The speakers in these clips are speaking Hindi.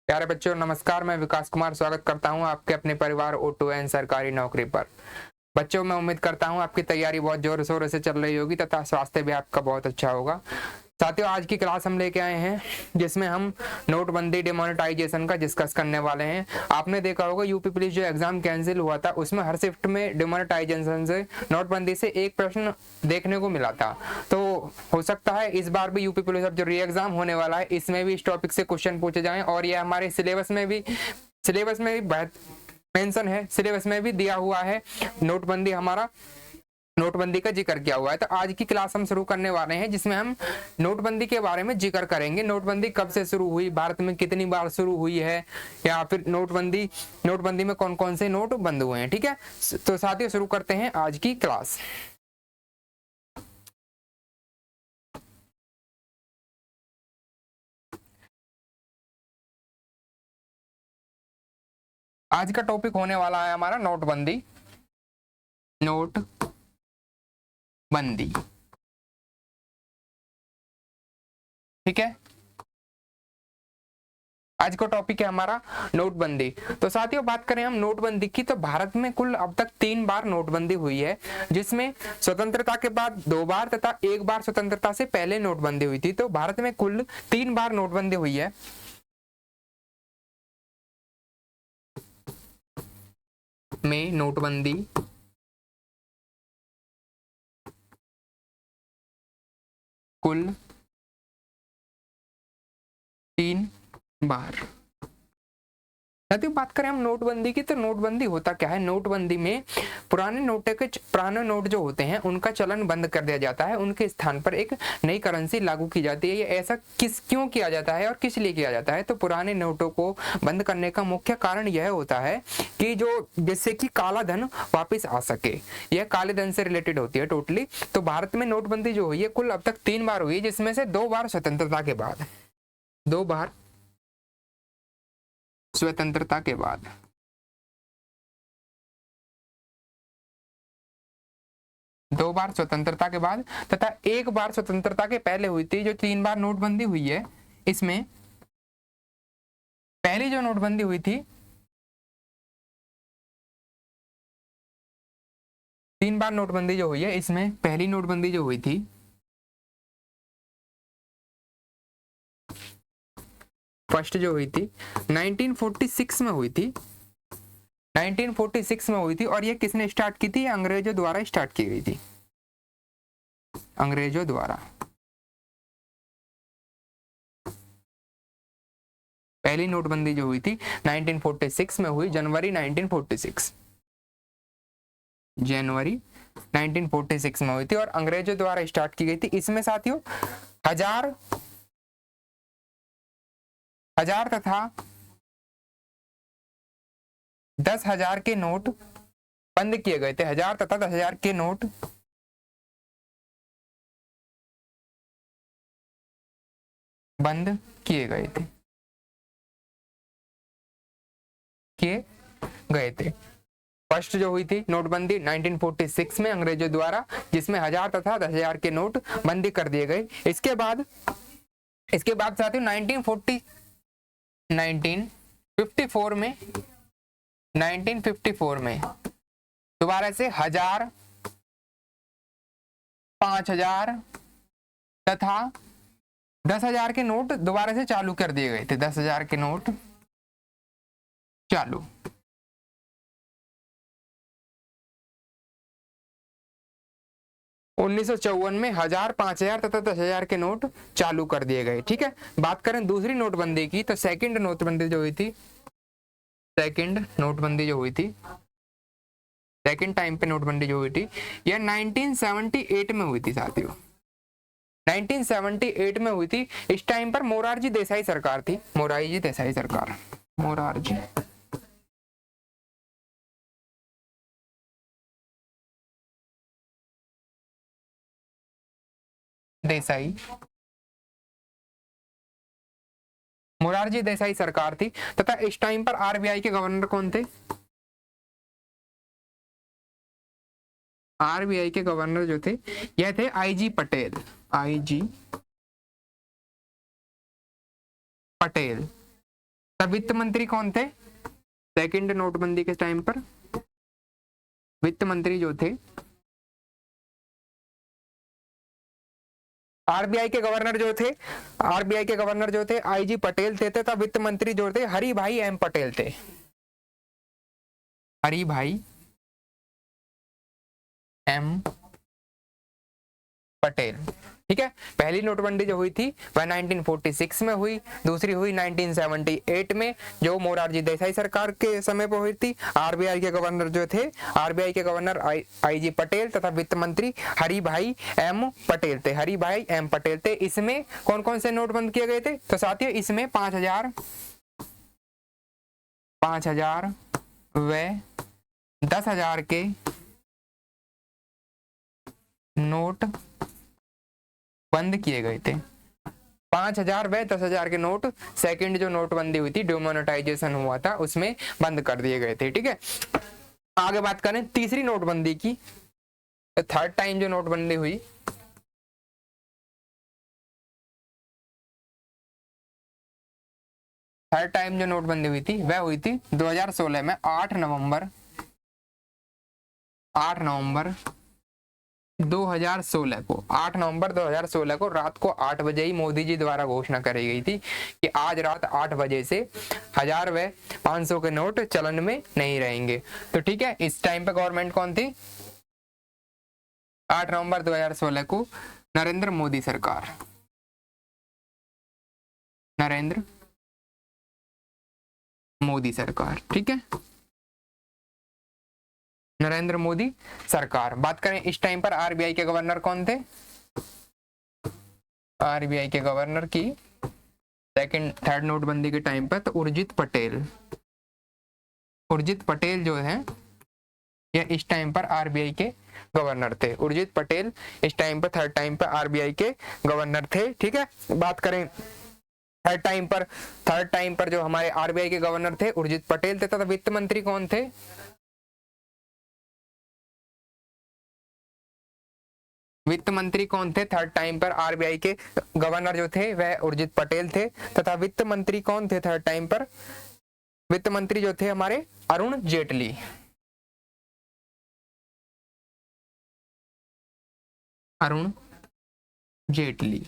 प्यारे बच्चों नमस्कार, मैं विकास कुमार स्वागत करता हूं आपके अपने परिवार O2N सरकारी नौकरी पर। बच्चों, मैं उम्मीद करता हूं आपकी तैयारी बहुत जोर शोर से चल रही होगी तथा स्वास्थ्य भी आपका बहुत अच्छा होगा। साथियों, आज की क्लास हम लेके आए हैं जिसमें हम नोटबंदी डिमोनेटाइजेशन का डिस्कस करने वाले हैं। आपने देखा होगा यूपी पुलिस जो एग्जाम कैंसिल हुआ था उसमें हर शिफ्ट में डिमोनेटाइजेशन से नोटबंदी से एक प्रश्न देखने को मिला था। तो हो सकता है इस बार भी यूपी पुलिस अब जो री एग्जाम होने वाला है इसमें भी इस टॉपिक से क्वेश्चन पूछे जाएं और ये हमारे सिलेबस में भी मेंशन है, सिलेबस में भी दिया हुआ है। नोटबंदी का जिक्र किया हुआ है। तो आज की क्लास हम शुरू करने वाले हैं जिसमें हम नोटबंदी के बारे में जिक्र करेंगे। नोटबंदी कब से शुरू हुई, भारत में कितनी बार शुरू हुई है, या फिर नोटबंदी में कौन कौन से नोट बंद हुए हैं। ठीक है, तो साथियों शुरू करते हैं आज की क्लास। आज का टॉपिक होने वाला है हमारा नोटबंदी। ठीक है, आज का टॉपिक है हमारा नोटबंदी। तो साथियों बात करें हम नोटबंदी की, तो भारत में कुल अब तक 3 बार नोटबंदी हुई है, जिसमें स्वतंत्रता के बाद 2 बार तथा 1 बार स्वतंत्रता से पहले नोटबंदी हुई थी। तो भारत में कुल 3 बार नोटबंदी हुई है। में नोटबंदी कुल 3 बार। साथियों बात करें हम नोटबंदी की, तो नोटबंदी होता क्या है। नोटबंदी में पुराने नोट जो होते हैं उनका चलन बंद कर दिया जाता है, उनके स्थान पर एक नई करेंसी लागू की जाती है। ये ऐसा क्यों किया जाता है और किस लिए किया जाता है। तो पुराने नोटों को बंद करने का मुख्य कारण यह होता है कि जिससे कि काला धन वापिस आ सके, यह काले धन से रिलेटेड होती है टोटली। तो भारत में नोटबंदी जो हुई है कुल अब तक 3 बार हुई है, जिसमें से 2 बार स्वतंत्रता के बाद। 2 बार स्वतंत्रता के बाद। 2 बार स्वतंत्रता के बाद तथा 1 बार स्वतंत्रता के पहले हुई थी। जो 3 बार नोटबंदी हुई है, इसमें पहली जो नोटबंदी हुई थी, 3 बार नोटबंदी जो हुई है इसमें पहली नोटबंदी जो हुई थी फर्स्ट जो हुई थी 1946 में हुई थी। 1946 में हुई थी और ये किसने स्टार्ट की थी। अंग्रेजों द्वारा स्टार्ट की गई थी, अंग्रेजों द्वारा। पहली नोटबंदी जो हुई थी 1946 में हुई, जनवरी 1946 में हुई थी और अंग्रेजों द्वारा स्टार्ट की गई थी। इसमें साथियों हजार तथा 10,000 के नोट बंद किए गए थे। 1000 तथा 10,000 के नोट बंद किए गए थे। फर्स्ट जो हुई थी नोटबंदी 1946 में अंग्रेजों द्वारा, जिसमें 1000 तथा 10,000 के नोट बंदी कर दिए गए। इसके बाद साथियों 1954 में दोबारा से 1000, 5000 तथा 10,000 के नोट दोबारा से चालू कर दिए गए थे। 10,000 के नोट चालू। 1954 में 1000, 5000 तथा 10,000 के नोट चालू कर दिए गए। ठीक है, बात करें दूसरी नोटबंदी की, तो सेकंड नोटबंदी जो हुई थी, सेकंड टाइम पे नोटबंदी जो हुई थी, यह 1978 में हुई थी साथियों। 1978 में हुई थी। इस टाइम पर मोरारजी देसाई सरकार थी। मोरारजी देसाई सरकार थी तथा इस टाइम पर आरबीआई के गवर्नर कौन थे। आरबीआई के गवर्नर जो थे यह थे आईजी पटेल तब वित्त मंत्री कौन थे सेकंड नोटबंदी के टाइम पर? वित्त मंत्री जो थे, आरबीआई के गवर्नर जो थे, आरबीआई के गवर्नर जो थे आईजी पटेल थे, तथा वित्त मंत्री जो थे हरि भाई एम पटेल थे। हरि भाई एम पटेल। ठीक है, पहली नोटबंदी जो हुई थी वह 1946 में हुई, दूसरी हुई 1978 में जो मोरारजी देसाई सरकार के समय पर हुई थी। आरबीआई के गवर्नर जो थे, आरबीआई के गवर्नर आईजी पटेल तथा वित्त मंत्री हरि भाई एम पटेल थे, हरि भाई एम पटेल थे। इसमें कौन कौन से नोट बंद किए गए थे? तो साथियों इसमें 5,000 व 10,000 के नोट बंद किए गए थे। 5,000 व 10,000 के नोट सेकंड जो नोटबंदी हुई थी, डिमोनेटाइजेशन हुआ था, उसमें बंद कर दिए गए थे। ठीक है, आगे बात करें तीसरी नोटबंदी की, तो थर्ड टाइम जो नोटबंदी हुई, थर्ड टाइम जो नोटबंदी हुई थी वह हुई थी 2016 में 8 नवंबर 2016 को, 8 नवंबर 2016 को रात को 8 बजे ही मोदी जी द्वारा घोषणा करी गई थी कि आज रात 8 बजे से 1,000 व 500 के नोट चलन में नहीं रहेंगे। तो ठीक है, इस टाइम पे गवर्नमेंट कौन थी? 8 नवंबर 2016 को नरेंद्र मोदी सरकार, नरेंद्र मोदी सरकार। ठीक है, नरेंद्र मोदी सरकार। बात करें इस टाइम पर आरबीआई के गवर्नर कौन थे? आरबीआई के गवर्नर की सेकंड थर्ड नोटबंदी के टाइम पर तो उर्जित पटेल, उर्जित पटेल जो है ये इस टाइम पर आरबीआई के गवर्नर थे। उर्जित पटेल इस टाइम पर थर्ड टाइम पर आरबीआई के गवर्नर थे। ठीक है, बात करें थर्ड टाइम पर जो हमारे आरबीआई के गवर्नर थे उर्जित पटेल थे, तथा वित्त मंत्री कौन थे? वित्त मंत्री कौन थे थर्ड टाइम पर? आरबीआई के गवर्नर जो थे वह उर्जित पटेल थे, तथा वित्त मंत्री कौन थे थर्ड टाइम पर? वित्त मंत्री जो थे हमारे अरुण जेटली, अरुण जेटली,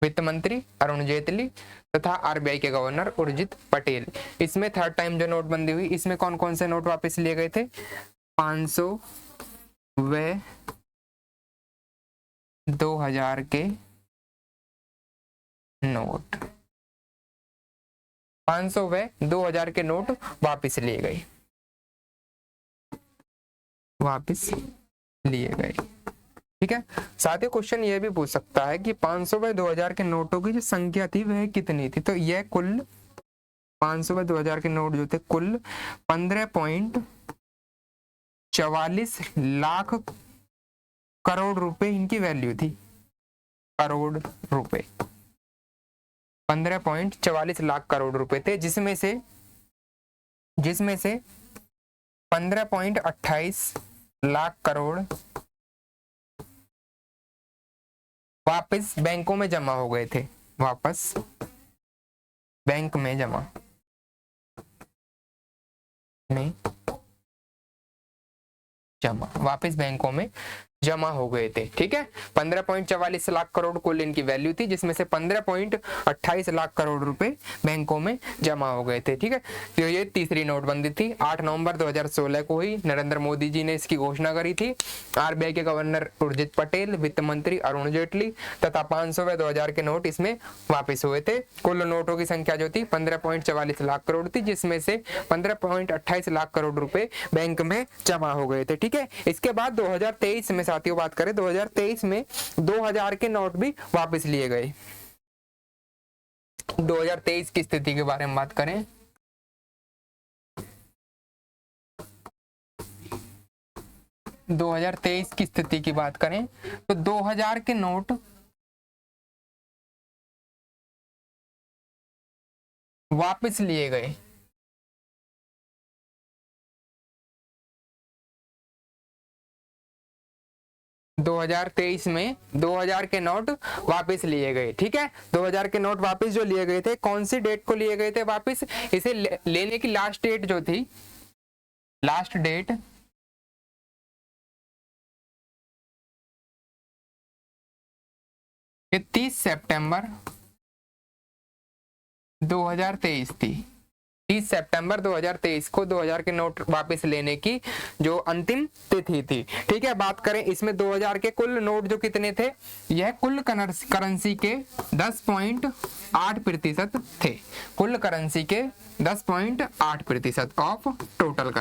वित्त मंत्री अरुण जेटली तथा आरबीआई के गवर्नर उर्जित पटेल। इसमें थर्ड टाइम जो नोटबंदी हुई इसमें कौन कौन से नोट वापस लिए गए थे? 500 व 2,000 के नोट, 500 व 2,000 के नोट वापस लिए गए, वापस लिए गए। ठीक है, साथ ही क्वेश्चन ये भी पूछ सकता है कि 500 व 2,000 के नोटों की जो संख्या थी वह कितनी थी? तो यह कुल 500 व 2,000 के नोट जो थे कुल 15.44 लाख करोड़ रुपए इनकी वैल्यू थी, करोड़ रुपए, 15.44 लाख करोड़ रुपए थे, जिसमें से 15.28 लाख करोड़ वापस बैंकों में जमा हो गए थे, वापस बैंक में जमा नहीं जमा, वापस बैंकों में जमा हो गए थे। ठीक है, 15.44 लाख करोड़ कुल इनकी वैल्यू थी, जिसमें से 15.28 लाख करोड़ रुपए बैंकों में जमा हो गए थे। ठीक है, तो ये तीसरी नोटबंदी थी, 8 नवंबर 2016 को हुई। नरेंद्र मोदी जी ने इसकी घोषणा करी थी। आरबीआई के गवर्नर उर्जित पटेल, वित्त मंत्री अरुण जेटली तथा 500 व 2,000 के नोट इसमें वापिस हुए थे। कुल नोटों की संख्या जो थी 15.44 लाख करोड़ थी, जिसमें से 15.28 लाख करोड़ रुपए बैंक में जमा हो गए थे। ठीक है, इसके बाद 2023 में साथियों बात करें 2023 में 2,000 के नोट भी वापस लिए गए। 2023 की स्थिति के बारे में बात करें, दो हजार तेईस की स्थिति की बात करें तो 2,000 के नोट वापस लिए गए। 2023 में 2000 के नोट वापस लिए गए। ठीक है, 2000 के नोट वापस जो लिए गए थे, कौन सी डेट को लिए गए थे वापस? इसे लेने की लास्ट डेट जो थी, लास्ट डेट 30 सितंबर 2023 थी। 30 सितंबर 2023 को 2000 के नोट वापस लेने की जो अंतिम तिथि थी। ठीक है, बात करें इसमें 2000 के कुल नोट जो कितने थे, यह कुल करेंसी के 10.8% थे। कुल करेंसी के 10.8% ऑफ टोटल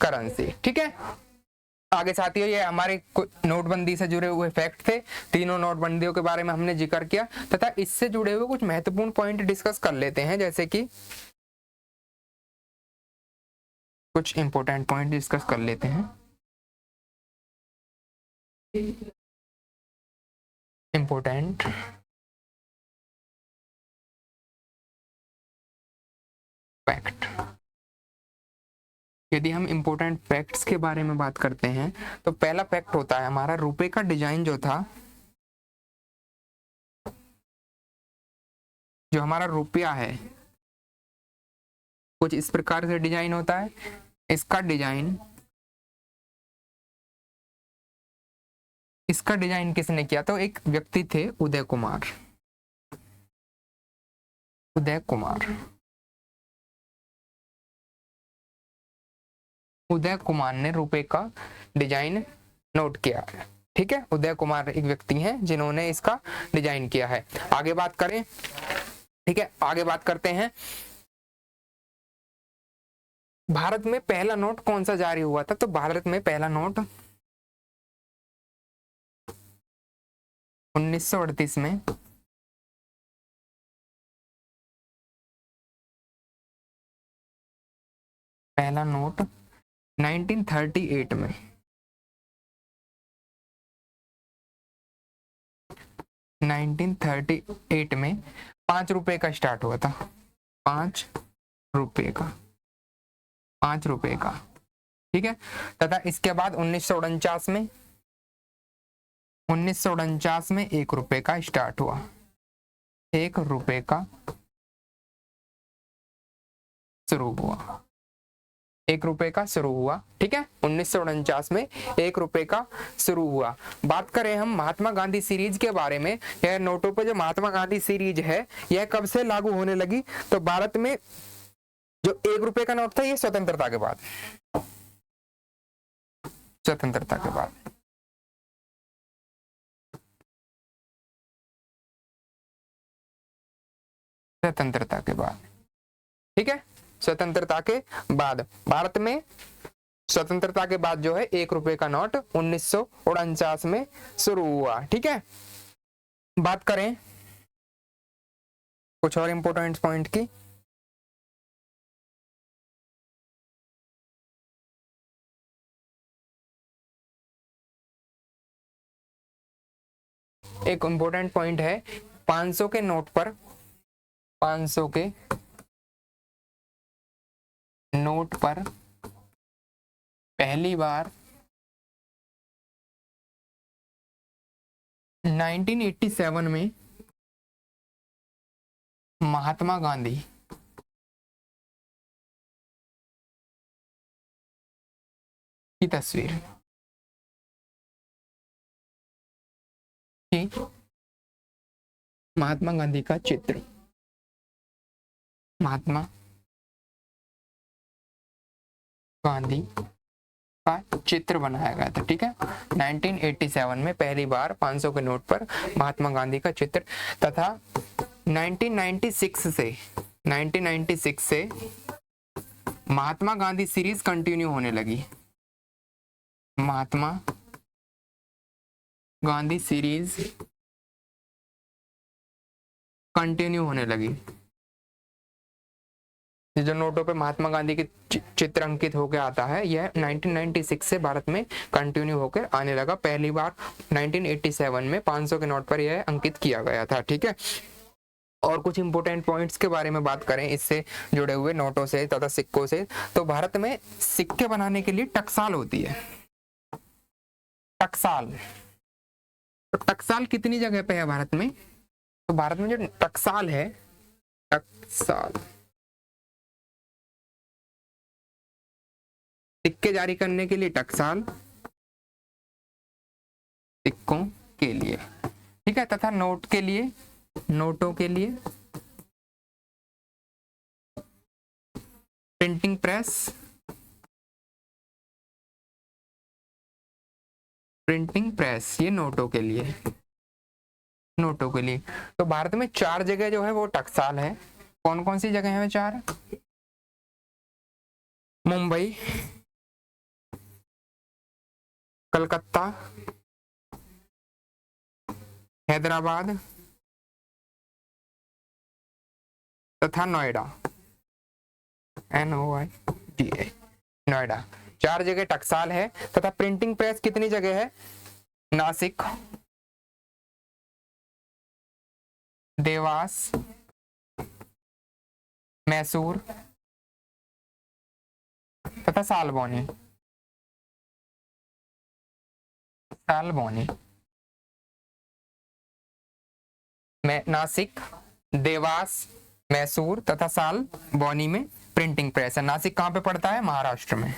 करेंसी। ठीक है, आगे साथियों ये हमारे नोटबंदी से जुड़े हुए फैक्ट थे। तीनों नोटबंदियों के बारे में हमने जिक्र किया तथा इससे जुड़े हुए कुछ महत्वपूर्ण पॉइंट डिस्कस कर लेते हैं, जैसे कि कुछ इंपॉर्टेंट पॉइंट डिस्कस कर लेते हैं। इंपॉर्टेंट फैक्ट, यदि हम इंपॉर्टेंट फैक्ट्स के बारे में बात करते हैं तो पहला फैक्ट होता है हमारा रुपए का डिजाइन जो था, जो हमारा रुपया है कुछ इस प्रकार से डिजाइन होता है। इसका डिजाइन किसने किया? तो एक व्यक्ति थे उदय कुमार ने रुपए का डिजाइन नोट किया है। ठीक है, उदय कुमार एक व्यक्ति हैं जिन्होंने इसका डिजाइन किया है। आगे बात करें, ठीक है, आगे बात करते हैं भारत में पहला नोट कौन सा जारी हुआ था? तो भारत में पहला नोट 1938 में पहला नोट 1938 में 1938 में 5 रुपए का स्टार्ट हुआ था। 5 रुपए का। ठीक है, तथा इसके बाद 1949 में 1 रुपए का स्टार्ट हुआ। 1 रुपए का शुरू हुआ। 1 रुपए का शुरू हुआ। ठीक है, 1949 में 1 रुपए का शुरू हुआ। बात करें हम महात्मा गांधी सीरीज के बारे में, यह नोटों पर जो महात्मा गांधी सीरीज है यह कब से लागू होने लगी? तो भारत में जो 1 रुपए का नोट था ये स्वतंत्रता के बाद, स्वतंत्रता के बाद। ठीक है, स्वतंत्रता के बाद भारत में स्वतंत्रता के बाद जो है 1 रुपए का नोट 1949 में शुरू हुआ। ठीक है, बात करें कुछ और इंपॉर्टेंट पॉइंट की। एक इंपॉर्टेंट पॉइंट है 500 के नोट पर, 500 के नोट पर पहली बार 1987 में महात्मा गांधी की तस्वीर की, महात्मा गांधी का चित्र, महात्मा गांधी का चित्र बनाया गया था। ठीक है, 1987 में पहली बार 500 के नोट पर महात्मा गांधी का चित्र, तथा 1996 से महात्मा गांधी सीरीज कंटिन्यू होने लगी। महात्मा गांधी सीरीज कंटिन्यू होने लगी। जो नोटों पे महात्मा गांधी के चित्र अंकित होकर आता है यह 1996 से भारत में कंटिन्यू होकर आने लगा। पहली बार 1987 में 500 के नोट पर यह अंकित किया गया था। ठीक है, और कुछ इंपोर्टेंट पॉइंट्स के बारे में बात करें इससे जुड़े हुए नोटों से तथा सिक्कों से, तो भारत में सिक्के बनाने के लिए टकसाल होती है। टकसाल। तो टकसाल कितनी जगह पे है भारत में? तो भारत में जो टकसाल है, टकसाल सिक्के जारी करने के लिए, टकसाल सिक्कों के लिए, ठीक है, तथा नोट के लिए, नोटों के लिए प्रिंटिंग प्रेस, प्रिंटिंग प्रेस ये नोटों के लिए, नोटों के लिए। तो भारत में 4 जगह जो है वो टकसाल है। कौन कौन सी जगह है वो 4? मुंबई, कलकत्ता, हैदराबाद तथा नोएडा, NOIDA, नोएडा। 4 जगह टकसाल है। तथा प्रिंटिंग प्रेस कितनी जगह है? नासिक, देवास, मैसूर तथा सालबौनी, सालबौनी में, नासिक, देवास, मैसूर तथा सालबौनी में प्रिंटिंग प्रेस है। नासिक कहाँ पे पड़ता है? महाराष्ट्र में,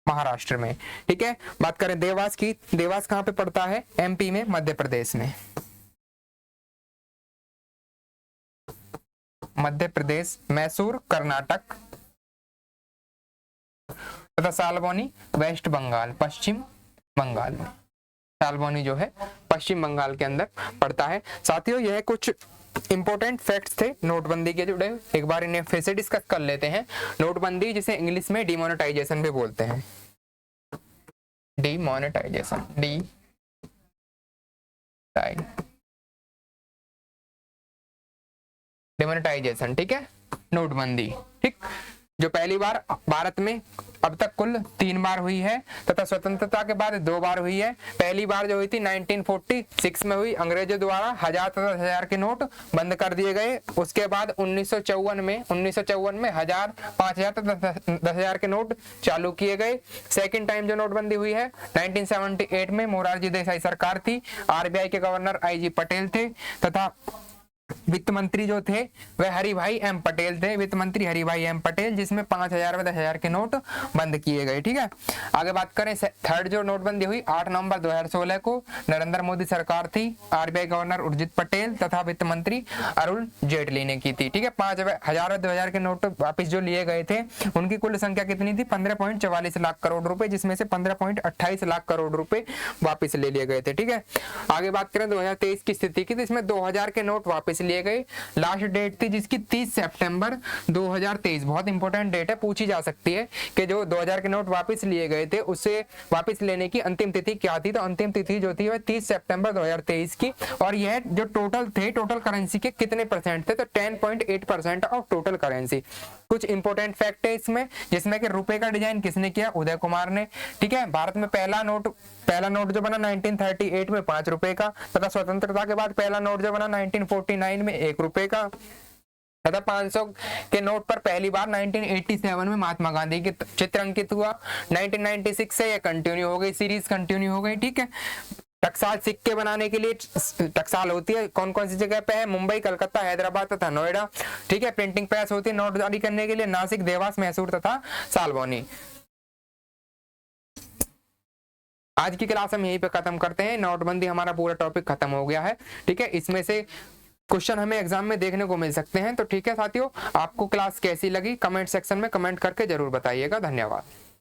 महाराष्ट्र में, ठीक है। बात करें देवास की, देवास कहाँ पे पड़ता है? MP में, मध्य प्रदेश में, मध्य प्रदेश। मैसूर कर्नाटक तथा सालबौनी वेस्ट बंगाल, पश्चिम बंगाल में। सालबौनी जो है पश्चिम बंगाल के अंदर पड़ता है। साथियों यह कुछ इंपॉर्टेंट फैक्ट्स थे नोटबंदी के जुड़े, एक बार इन्हें फिर से डिस्कस कर लेते हैं। नोटबंदी जिसे इंग्लिश में डिमोनेटाइजेशन भी बोलते हैं, डिमोनेटाइजेशन, डिमोनेटाइजेशन, ठीक है, नोटबंदी, ठीक, जो पहली बार भारत में अब तक कुल 3 बार हुई है तथा स्वतंत्रता के बाद 2 बार हुई है। पहली बार जो हुई थी 1946 में हुई, अंग्रेजों द्वारा 1000 तथा 1000 के नोट बंद कर दिए गए। उसके बाद 1954 में 1000, 5000 तथा 10,000 के नोट चालू किए गए। सेकंड टाइम जो नोटबंदी हुई है 1978 में, मोरारजी देसाई सरकार थी, RBI के गवर्नर IG पटेल थे तथा वित्त मंत्री जो थे वह हरिभाई M पटेल थे, वित्त मंत्री हरिभाई M पटेल, जिसमें 5000 व 10,000 के नोट बंद किए गए, ठीक है। आगे बात करें थर्ड जो नोटबंदी हुई 8 नवंबर 2016 को, नरेंद्र मोदी सरकार थी, RBI गवर्नर उर्जित पटेल तथा वित्त मंत्री अरुण जेटली ने की थी, ठीक है। 5000 व 2000 के नोट वापिस जो लिए गए थे उनकी कुल संख्या कितनी थी? 15.44 लाख करोड़ रुपए, जिसमें से 15.28 लाख करोड़ रुपए वापिस ले लिए गए थे, ठीक है। आगे बात करें 2023 की स्थिति की, तो इसमें 2000 के नोट वापिस लिए गए। लास्ट डेट थी जिसकी 30 सितंबर 2023, बहुत इंपॉर्टेंट डेट है, पूछी जा सकती है कि जो 2000 के नोट वापस लिए गए थे उससे वापस लेने की अंतिम तिथि क्या थी? तो अंतिम तिथि जो थी वह 30 सितंबर 2023 की। और यह जो टोटल थे, टोटल करेंसी के कितने परसेंट थे? तो 10.8% ऑफ टोटल करेंसी। कुछ इंपॉर्टेंट फैक्ट है इसमें, जिसमें कि रुपए का डिजाइन किसने किया? उदय कुमार ने, ठीक है। भारत में पहला नोट जो बना 1938 में 5 रुपए का, तथा स्वतंत्रता के बाद पहला नोट जो बना 1949 में 1 रुपए का, तथा 500 के नोट पर पहली बार 1987 में महात्मा गांधी के चित्र अंकित हुआ। 1996 से ये कंटिन्यू हो गई, सीरीज कंटिन्यू हो गई, ठीक है। टकसाल सिक्के बनाने के लिए टकसाल होती है कौन कौन सी जगह पे है? मुंबई, कलकत्ता, हैदराबाद तथा नोएडा, ठीक है। प्रिंटिंग प्रेस होती है नोट जारी करने के लिए नासिक, देवास, मैसूर तथा सालबौनी। आज की क्लास हम यहीं पे खत्म करते हैं। नोटबंदी हमारा पूरा टॉपिक खत्म हो गया है, ठीक है। इसमें से क्वेश्चन हमें एग्जाम में देखने को मिल सकते हैं। तो ठीक है साथियों, आपको क्लास कैसी लगी कमेंट सेक्शन में कमेंट करके जरूर बताइएगा। धन्यवाद।